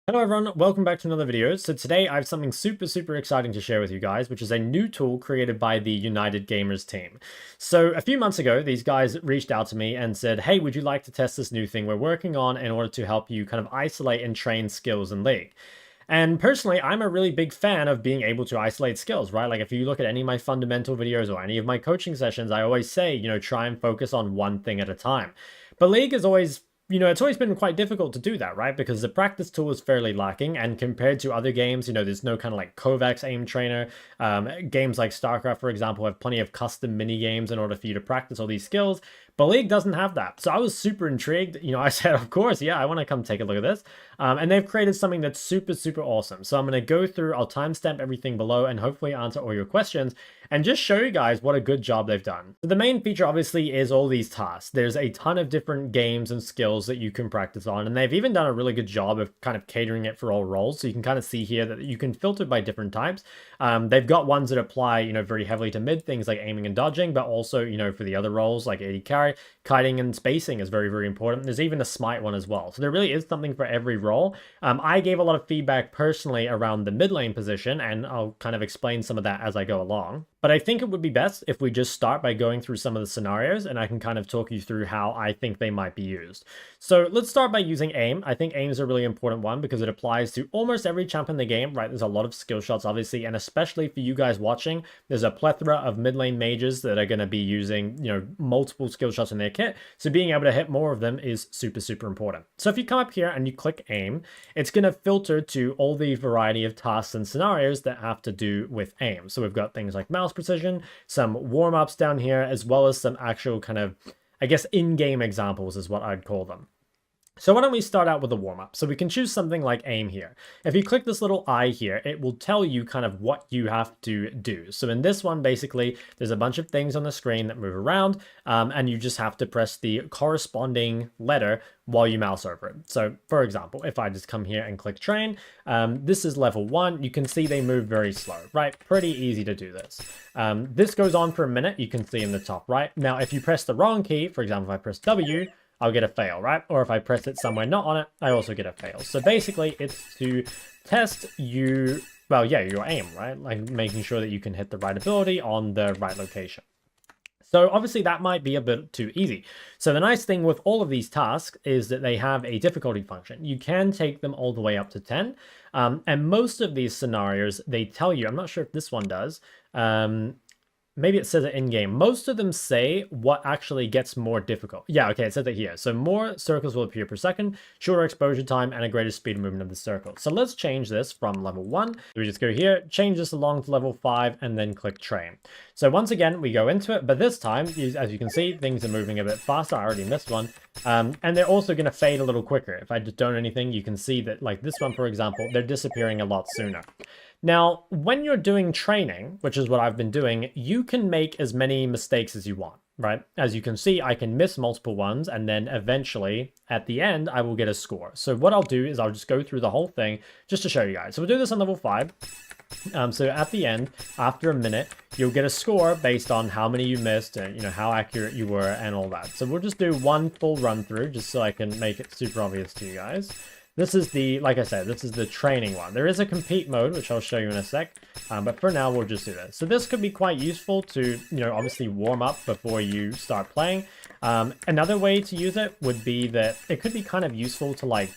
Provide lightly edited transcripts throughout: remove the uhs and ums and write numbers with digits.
Hello everyone, welcome back to another video. So today I have something super exciting to share with you guys, which is a new tool created by the United Gamers team. So a few months ago, these guys reached out to me and said, hey, would you like to test this new thing we're working on in order to help you kind of isolate and train skills in League? And personally, I'm a really big fan of being able to isolate skills, right? Like if you look at any of my fundamental videos or any of my coaching sessions, I always say, try and focus on one thing at a time. But League is always it's always been quite difficult to do that, right? Because the practice tool is fairly lacking, and compared to other games, there's no kind of like Kovacs aim trainer. Games like StarCraft, for example, have plenty of custom mini games in order for you to practice all these skills. But League doesn't have that. So I was super intrigued. I said, of course, yeah, I want to come take a look at this. And they've created something that's super awesome. So I'm going to go through, I'll timestamp everything below and hopefully answer all your questions and just show you guys what a good job they've done. So the main feature obviously is all these tasks. There's a ton of different games and skills that you can practice on, and they've even done a really good job of kind of catering it for all roles. So you can kind of see here that you can filter by different types. They've got ones that apply, very heavily to mid, things like aiming and dodging, but also, for the other roles like AD carry, kiting and spacing is very important. There's even a smite one as well. So there really is something for every role. I gave a lot of feedback personally around the mid lane position, and I'll kind of explain some of that as I go along. But I think it would be best if we just start by going through some of the scenarios, and I can kind of talk you through how I think they might be used. So let's start by using aim. I think aim is a really important one because it applies to almost every champ in the game, right? There's a lot of skill shots, obviously, and especially for you guys watching, there's a plethora of mid lane mages that are going to be using, multiple skill shots in their kit. So being able to hit more of them is super important. So if you come up here and you click aim, it's going to filter to all the variety of tasks and scenarios that have to do with aim. So we've got things like mouse precision, some warm-ups down here, as well as some actual kind of, I guess, in-game examples is what I'd call them. So why don't we start out with a warm-up? So we can choose something like aim here. If you click this little eye here, it will tell you kind of what you have to do. So in this one, basically, there's a bunch of things on the screen that move around, and you just have to press the corresponding letter while you mouse over it. So for example, if I just come here and click train, this is level 1. You can see they move very slow, right? Pretty easy to do this. This goes on for a minute. You can see in the top right. Now, if you press the wrong key, for example, if I press W, I'll get a fail, right? Or if I press it somewhere not on it, I also get a fail. So basically, it's to test your aim, right? Like making sure that you can hit the right ability on the right location. So obviously that might be a bit too easy. So the nice thing with all of these tasks is that they have a difficulty function. You can take them all the way up to 10. And most of these scenarios, they tell you, I'm not sure if this one does, maybe it says it in game. Most of them say what actually gets more difficult. Yeah, okay, it says it here. So more circles will appear per second, shorter exposure time, and a greater speed of movement of the circle. So let's change this from level 1. We just go here, change this along to level 5, and then click train. So once again, we go into it, but this time, as you can see, things are moving a bit faster. I already missed one. And they're also going to fade a little quicker. If I just don't anything, you can see that, like this one, for example, they're disappearing a lot sooner. Now, when you're doing training, which is what I've been doing, you can make as many mistakes as you want, right? As you can see, I can miss multiple ones, and then eventually, at the end, I will get a score. So what I'll do is I'll just go through the whole thing just to show you guys. So we'll do this on level 5. So at the end, after a minute, you'll get a score based on how many you missed and, how accurate you were and all that. So we'll just do one full run through just so I can make it super obvious to you guys. This is the, like I said, this is the training one. There is a compete mode, which I'll show you in a sec, but for now, we'll just do this. So this could be quite useful to, obviously warm up before you start playing. Another way to use it would be that it could be kind of useful to, like,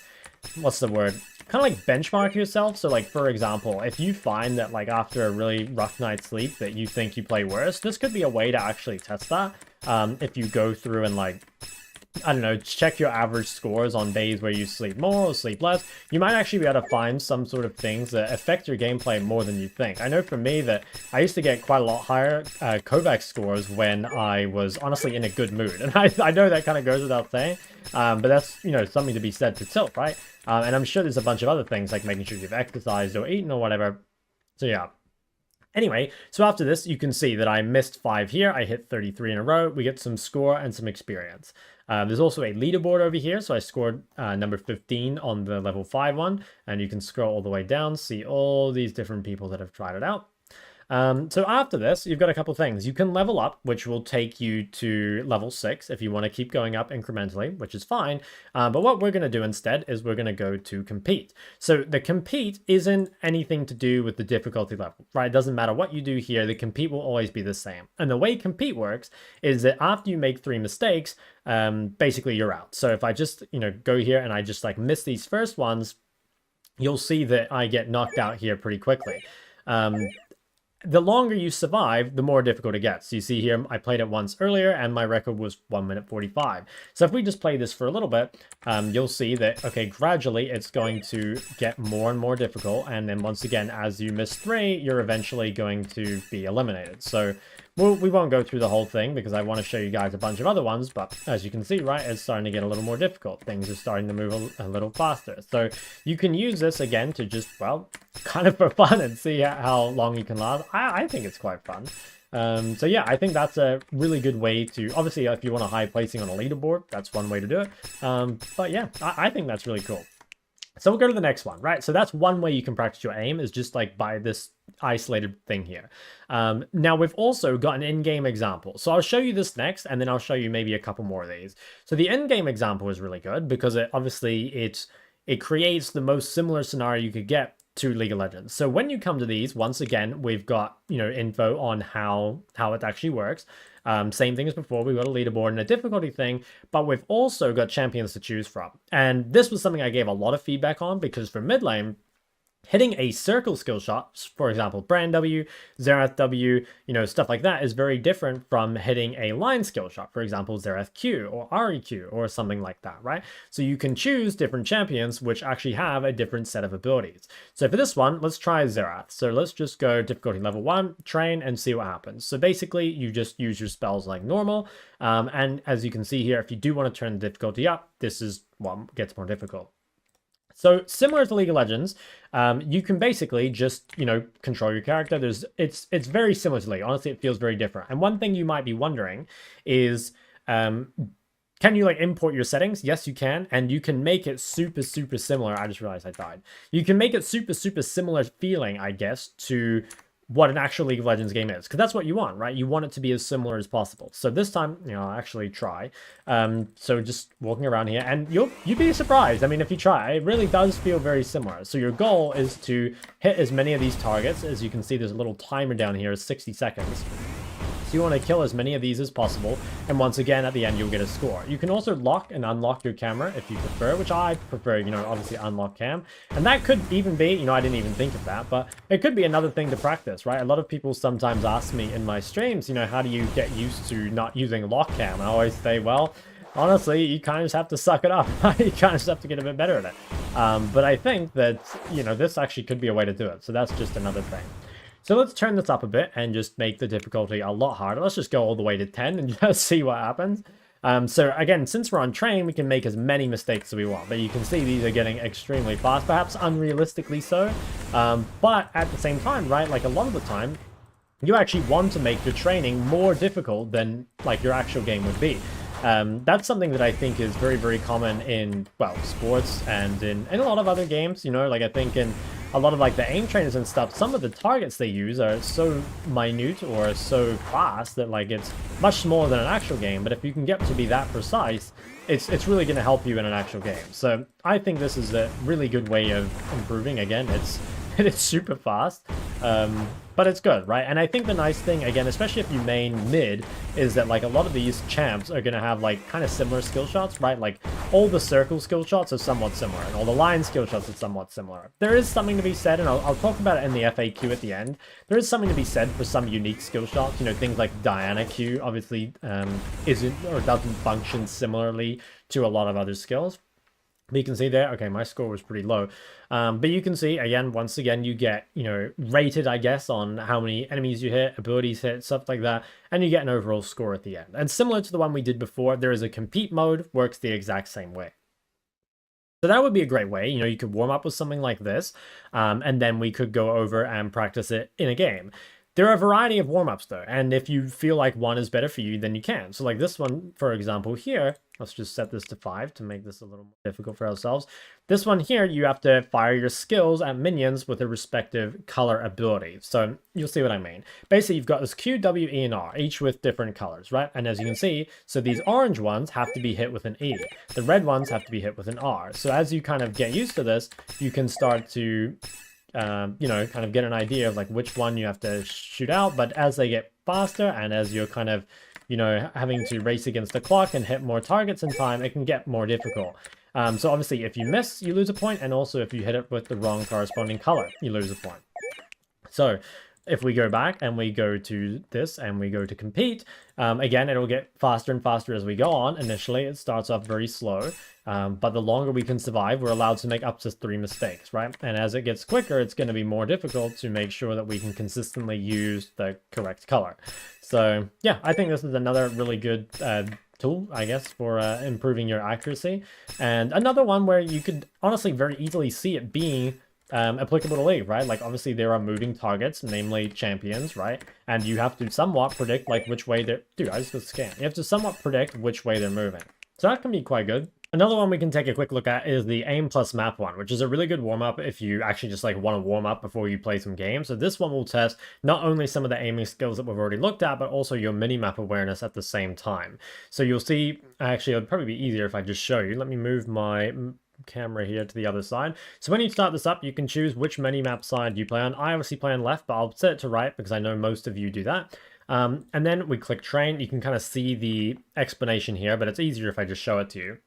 what's the word? Kind of like benchmark yourself. So, like, for example, if you find that, like, after a really rough night's sleep that you think you play worse, this could be a way to actually test that. If you go through and, like, I don't know, check your average scores on days where you sleep more or sleep less. You might actually be able to find some sort of things that affect your gameplay more than you think. I know for me that I used to get quite a lot higher Kovacs scores when I was honestly in a good mood. And I know that kind of goes without saying, but that's, something to be said to tilt, right? And I'm sure there's a bunch of other things like making sure you've exercised or eaten or whatever. So yeah. Anyway, so after this, you can see that I missed 5 here. I hit 33 in a row. We get some score and some experience. There's also a leaderboard over here. So I scored number 15 on the level 5 one. And you can scroll all the way down, see all these different people that have tried it out. So after this, you've got a couple things. You can level up, which will take you to level 6 if you want to keep going up incrementally, which is fine. But what we're going to do instead is we're going to go to compete. So the compete isn't anything to do with the difficulty level, right? It doesn't matter what you do here, the compete will always be the same. And the way compete works is that after you make 3 mistakes, basically you're out. So if I just, go here and I just like miss these first ones, you'll see that I get knocked out here pretty quickly. The longer you survive, the more difficult it gets. You see here, I played it once earlier and my record was 1 minute 45. So if we just play this for a little bit, you'll see that, okay, gradually it's going to get more and more difficult. And then once again, as you miss 3, you're eventually going to be eliminated. So we won't go through the whole thing because I want to show you guys a bunch of other ones, but as you can see, right, it's starting to get a little more difficult. Things are starting to move a little faster. So you can use this again to just, well, kind of for fun and see how long you can last. I think it's quite fun. So yeah, I think that's a really good way to, obviously, if you want a high placing on a leaderboard, that's one way to do it. But yeah, I think that's really cool. So we'll go to the next one, right? So that's one way you can practice your aim is just like by this isolated thing here. Now we've also got an in-game example. So I'll show you this next, and then I'll show you maybe a couple more of these. So the in-game example is really good because it creates the most similar scenario you could get to League of Legends. So when you come to these, once again, we've got, info on how it actually works. Same thing as before, we've got a leaderboard and a difficulty thing, but we've also got champions to choose from. And this was something I gave a lot of feedback on because for mid lane, hitting a circle skill shot, for example, Brand W, Xerath W, stuff like that is very different from hitting a line skill shot, for example, Xerath Q or REQ or something like that, right? So you can choose different champions which actually have a different set of abilities. So for this one, let's try Xerath. So let's just go difficulty level 1, train, and see what happens. So basically, you just use your spells like normal. And as you can see here, if you do want to turn the difficulty up, this is what gets more difficult. So similar to League of Legends, you can basically just, control your character. It's very similar to League. Honestly, it feels very different. And one thing you might be wondering is, can you import your settings? Yes, you can. And you can make it super, super similar. I just realized I died. You can make it super, super similar feeling, I guess, to what an actual League of Legends game is, because that's what you want, right? You want it to be as similar as possible. So this time, I'll actually try. So just walking around here, and you'd be surprised. I mean, if you try, it really does feel very similar. So your goal is to hit as many of these targets. As you can see, there's a little timer down here, 60 seconds. So you want to kill as many of these as possible, and once again, at the end, you'll get a score. You can also lock and unlock your camera if you prefer, which I prefer, obviously unlock cam. And that could even be, I didn't even think of that, but it could be another thing to practice, right? A lot of people sometimes ask me in my streams, how do you get used to not using lock cam? I always say, well, honestly, you kind of just have to suck it up. You kind of just have to get a bit better at it. But I think that, this actually could be a way to do it. So that's just another thing. So let's turn this up a bit and just make the difficulty a lot harder. Let's just go all the way to 10 and just see what happens. So again, since we're on train, we can make as many mistakes as we want. But you can see these are getting extremely fast, perhaps unrealistically so. But at the same time, right, a lot of the time, you actually want to make your training more difficult than your actual game would be. That's something that I think is very, very common in, well, sports and in a lot of other games, I think in a lot of the aim trainers and stuff, some of the targets they use are so minute or so fast that it's much smaller than an actual game. But if you can get to be that precise, it's really going to help you in an actual game. So I think this is a really good way of improving. Again, it's super fast. But it's good, right? And I think the nice thing, again, especially if you main mid, is that a lot of these champs are going to have kind of similar skill shots, right? All the circle skill shots are somewhat similar, and all the line skill shots are somewhat similar. There is something to be said, and I'll talk about it in the FAQ at the end. There is something to be said for some unique skill shots, things like Diana Q obviously isn't or doesn't function similarly to a lot of other skills. But you can see there, okay, my score was pretty low. But you can see, again, once again, you get, rated, I guess, on how many enemies you hit, abilities hit, stuff like that, and you get an overall score at the end. And similar to the one we did before, there is a compete mode, works the exact same way. So that would be a great way, you could warm up with something like this, and then we could go over and practice it in a game. There are a variety of warm-ups though, and if you feel like one is better for you, then you can. So like this one, for example, here, let's just set this to 5 to make this a little more difficult for ourselves. This one here, you have to fire your skills at minions with a respective color ability. So you'll see what I mean. Basically, you've got this Q, W, E, and R, each with different colors, right? And as you can see, so these orange ones have to be hit with an E. The red ones have to be hit with an R. So as you kind of get used to this, you can start to you know, kind of get an idea of like which one you have to shoot out. But as they get faster and as you're kind of, you know, having to race against the clock and hit more targets in time, it can get more difficult. So obviously if you miss, you lose a point, and also if you hit it with the wrong corresponding color, you lose a point. So if we go back and we go to this and we go to compete, again, it'll get faster and faster as we go on. Initially, it starts off very slow, but the longer we can survive, we're allowed to make up to 3 mistakes, right? And as it gets quicker, it's going to be more difficult to make sure that we can consistently use the correct color. So yeah, I think this is another really good tool, I guess, for improving your accuracy. And another one where you could honestly very easily see it being applicable to League, right? Like obviously there are moving targets, namely champions, right? And you have to somewhat predict like which way they're... Dude, I just got scanned. You have to somewhat predict which way they're moving. So that can be quite good. Another one we can take a quick look at is the aim plus map one, which is a really good warm-up if you actually just like want to warm up before you play some games. So this one will test not only some of the aiming skills that we've already looked at, but also your mini-map awareness at the same time. So you'll see, actually it would probably be easier if I just show you. Let me move my camera here to the other side. So when you start this up, you can choose which mini-map side you play on. I obviously play on left, but I'll set it to right because I know most of you do that. And then we click train. You can kind of see the explanation here, but it's easier if I just show it to you.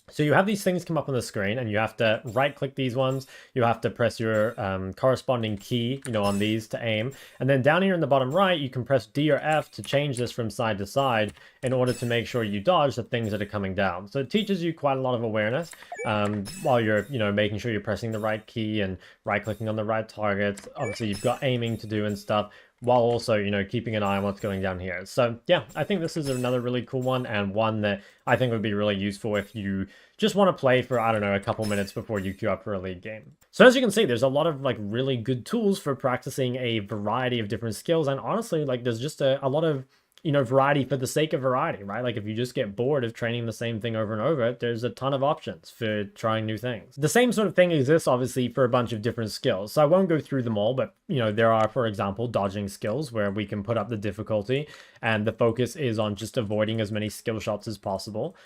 So you have these things come up on the screen and you have to right click these ones. You have to press your corresponding key, you know, on these to aim. And then down here in the bottom right, you can press D or F to change this from side to side in order to make sure you dodge the things that are coming down. So it teaches you quite a lot of awareness while you're, you know, making sure you're pressing the right key and right clicking on the right targets. Obviously you've got aiming to do and stuff, while also, you know, keeping an eye on what's going down here. So yeah, I think this is another really cool one, and one that I think would be really useful if you just want to play for, I don't know, a couple minutes before you queue up for a League game. So as you can see, there's a lot of like really good tools for practicing a variety of different skills, and honestly, like there's just a lot of, you know, variety for the sake of variety, right? Like if you just get bored of training the same thing over and over, there's a ton of options for trying new things. The same sort of thing exists obviously for a bunch of different skills. So I won't go through them all, but you know, there are, for example, dodging skills where we can put up the difficulty and the focus is on just avoiding as many skill shots as possible.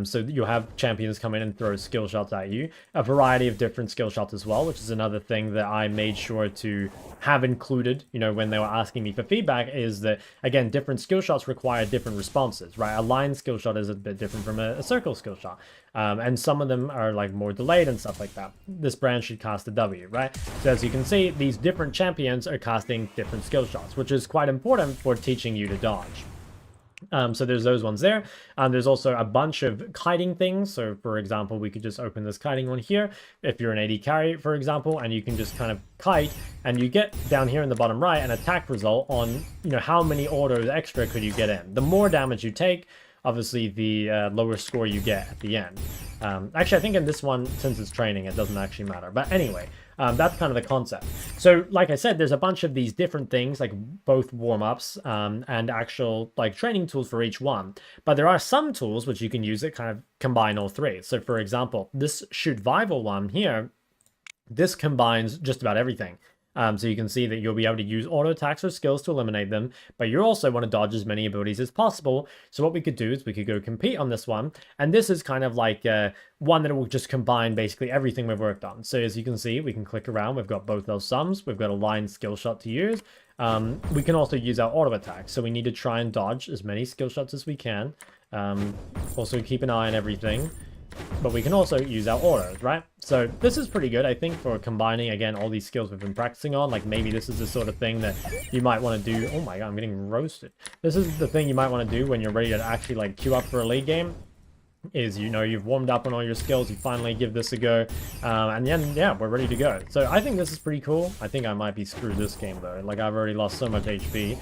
So you'll have champions come in and throw skill shots at you, a variety of different skill shots as well, which is another thing that I made sure to have included, you know, when they were asking me for feedback, is that, again, different skill shots require different responses, right? A line skill shot is a bit different from a circle skill shot. And some of them are like more delayed and stuff like that. This brand should cast a W, right? So as you can see, these different champions are casting different skill shots, which is quite important for teaching you to dodge. So there's those ones there. There's also a bunch of kiting things. So for example, we could just open this kiting one here. If you're an AD carry, for example, and you can just kind of kite, and you get down here in the bottom right an attack result on, you know, how many autos extra could you get in. The more damage you take, obviously the lower score you get at the end. Actually, I think in this one, since it's training, it doesn't actually matter. But anyway, that's kind of the concept. So like I said, there's a bunch of these different things, like both warm-ups and actual like training tools for each one. But there are some tools which you can use that kind of combine all three. So for example, this survival one here, this combines just about everything. So you can see that you'll be able to use auto attacks or skills to eliminate them, but you also want to dodge as many abilities as possible. So what we could do is we could go compete on this one, and this is kind of like one that will just combine basically everything we've worked on. So as you can see, we can click around, we've got both those sums, we've got a line skill shot to use. We can also use our auto attack, so we need to try and dodge as many skill shots as we can. Also keep an eye on everything. But we can also use our autos, right? So this is pretty good, I think, for combining, again, all these skills we've been practicing on. Like maybe this is the sort of thing that you might want to do. Oh my god, I'm getting roasted. This is the thing you might want to do when you're ready to actually like queue up for a League game. Is, you know, you've warmed up on all your skills, you finally give this a go, and then yeah, we're ready to go. So I think this is pretty cool. I think I might be screwed this game though. Like I've already lost so much HP.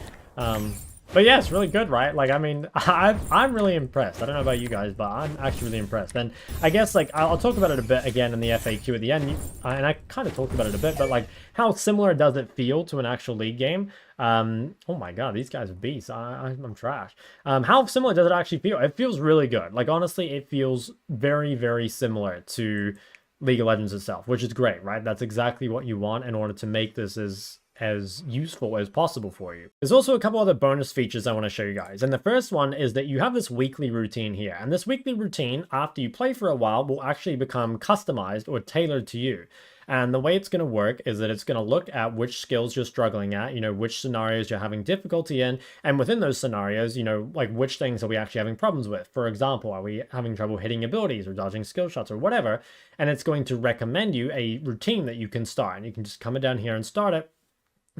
But yeah, it's really good, right? Like, I mean, I'm really impressed. I don't know about you guys, but I'm actually really impressed. And I guess, like, I'll talk about it a bit again in the FAQ at the end. And I kind of talked about it a bit, but, like, how similar does it feel to an actual League game? Oh my God, these guys are beasts. I'm trash. How similar does it actually feel? It feels really good. Like, honestly, it feels very, very similar to League of Legends itself, which is great, right? That's exactly what you want in order to make this as useful as possible for you. There's also a couple other bonus features I want to show you guys. And the first one is that you have this weekly routine here. And this weekly routine, after you play for a while, will actually become customized or tailored to you. And the way it's going to work is that it's going to look at which skills you're struggling at, which scenarios you're having difficulty in. And within those scenarios, like which things are we actually having problems with? For example, are we having trouble hitting abilities or dodging skill shots or whatever? And it's going to recommend you a routine that you can start. And you can just come down here and start it.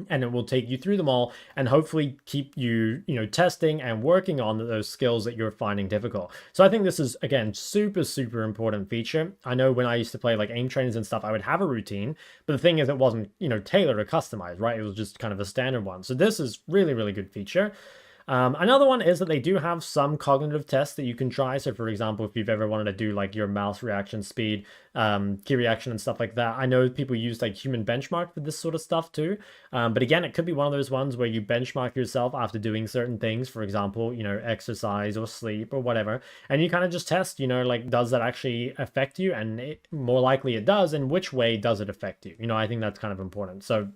And it will take you through them all and hopefully keep you, testing and working on those skills that you're finding difficult. So I think this is, again, super, super important feature. I know when I used to play like aim trainings and stuff, I would have a routine, but the thing is it wasn't, tailored or customized, right? It was just kind of a standard one. So this is really, really good feature. Another one is that they do have some cognitive tests that you can try. So for example, if you've ever wanted to do like your mouse reaction speed, key reaction and stuff like that, I know people use like human benchmark for this sort of stuff too. But again, it could be one of those ones where you benchmark yourself after doing certain things, for example, exercise or sleep or whatever. And you kind of just test, like, does that actually affect you? And more likely it does. And which way does it affect you? I think that's kind of important. So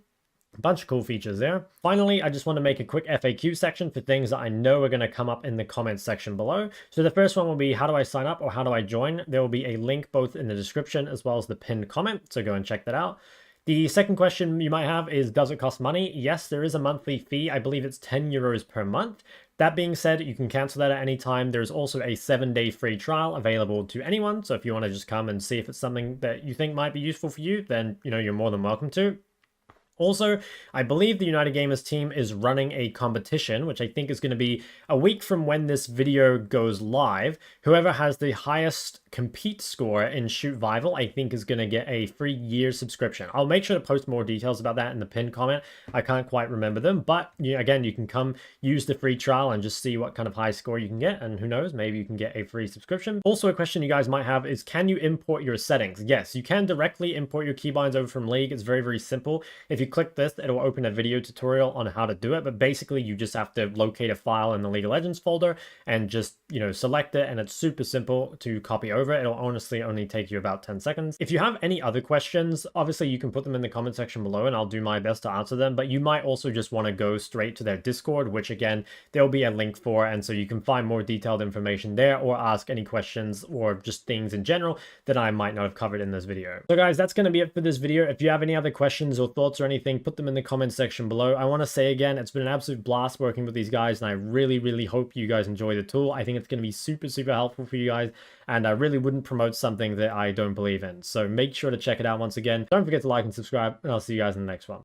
a bunch of cool features there. Finally, I just want to make a quick FAQ section for things that I know are going to come up in the comments section below. So the first one will be, how do I sign up or how do I join? There will be a link both in the description as well as the pinned comment, so go and check that out. The second question you might have is, does it cost money? Yes, there is a monthly fee. I believe it's 10 euros per month. That being said, you can cancel that at any time. There's also a 7-day free trial available to anyone. So if you want to just come and see if it's something that you think might be useful for you, then, you're more than welcome to. Also, I believe the United Gamers team is running a competition, which I think is going to be a week from when this video goes live. Whoever has the highest compete score in Shoot Vival, I think is going to get a free year subscription. I'll make sure to post more details about that in the pinned comment. I can't quite remember them, but again, you can come use the free trial and just see what kind of high score you can get. And who knows, maybe you can get a free subscription. Also, a question you guys might have is, can you import your settings? Yes, you can directly import your keybinds over from League. It's very, very simple. If you click this, it'll open a video tutorial on how to do it, but basically you just have to locate a file in the League of Legends folder and just select it, and it's super simple to copy over. It'll honestly only take you about 10 seconds. If you have any other questions, obviously you can put them in the comment section below and I'll do my best to answer them, but you might also just want to go straight to their Discord, which again there'll be a link for, and so you can find more detailed information there or ask any questions or just things in general that I might not have covered in this video. So guys, that's going to be it for this video. If you have any other questions or thoughts or anything, put them in the comment section below. I want to say again, it's been an absolute blast working with these guys, and I really, really hope you guys enjoy the tool. I think it's going to be super, super helpful for you guys, and I really wouldn't promote something that I don't believe in. So make sure to check it out once again. Don't forget to like and subscribe, and I'll see you guys in the next one.